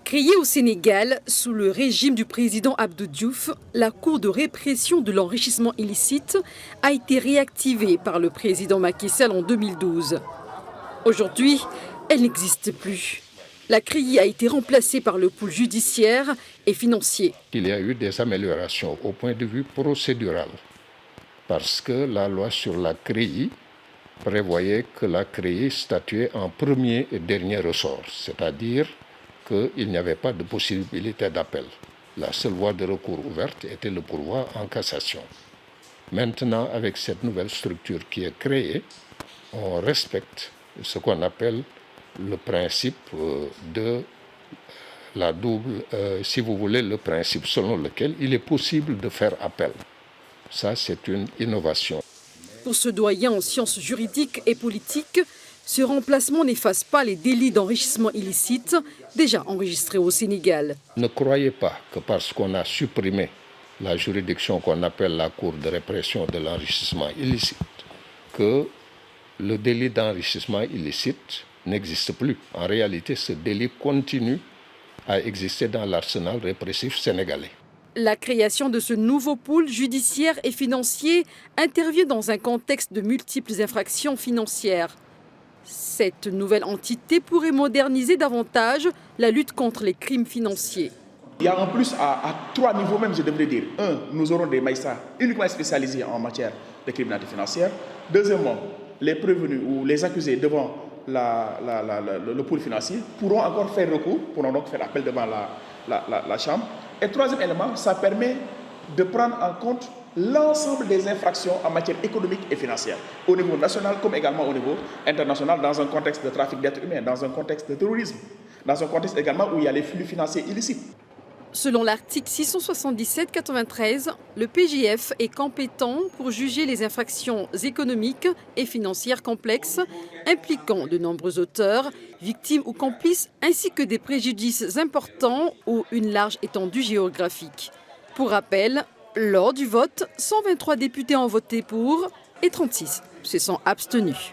Créée au Sénégal sous le régime du président Abdou Diouf, la Cour de répression de l'enrichissement illicite a été réactivée par le président Macky Sall en 2012. Aujourd'hui, elle n'existe plus. La CREI a été remplacée par le pôle judiciaire et financier. Il y a eu des améliorations au point de vue procédural parce que la loi sur la CREI prévoyait que la CREI statuait en premier et dernier ressort, c'est-à-dire qu'il n'y avait pas de possibilité d'appel. La seule voie de recours ouverte était le pourvoi en cassation. Maintenant, avec cette nouvelle structure qui est créée, on respecte ce qu'on appelle le principe de la double, si vous voulez, le principe selon lequel il est possible de faire appel. Ça, c'est une innovation. Pour ce doyen en sciences juridiques et politiques, ce remplacement n'efface pas les délits d'enrichissement illicite déjà enregistrés au Sénégal. Ne croyez pas que parce qu'on a supprimé la juridiction qu'on appelle la Cour de répression de l'enrichissement illicite, que le délit d'enrichissement illicite n'existe plus. En réalité, ce délit continue à exister dans l'arsenal répressif sénégalais. La création de ce nouveau pôle judiciaire et financier intervient dans un contexte de multiples infractions financières. Cette nouvelle entité pourrait moderniser davantage la lutte contre les crimes financiers. Il y a en plus à trois niveaux même, je devrais dire. Un, nous aurons des magistrats uniquement spécialisés en matière de criminalité financière. Deuxièmement, les prévenus ou les accusés devant le pôle financier pourront encore faire recours, pourront donc faire appel devant la Chambre. Et troisième élément, ça permet de prendre en compte l'ensemble des infractions en matière économique et financière, au niveau national comme également au niveau international, dans un contexte de trafic d'êtres humains, dans un contexte de terrorisme, dans un contexte également où il y a les flux financiers illicites. Selon l'article 677-93, le PJF est compétent pour juger les infractions économiques et financières complexes impliquant de nombreux auteurs, victimes ou complices, ainsi que des préjudices importants ou une large étendue géographique. Pour rappel, lors du vote, 123 députés ont voté pour et 36 se sont abstenus.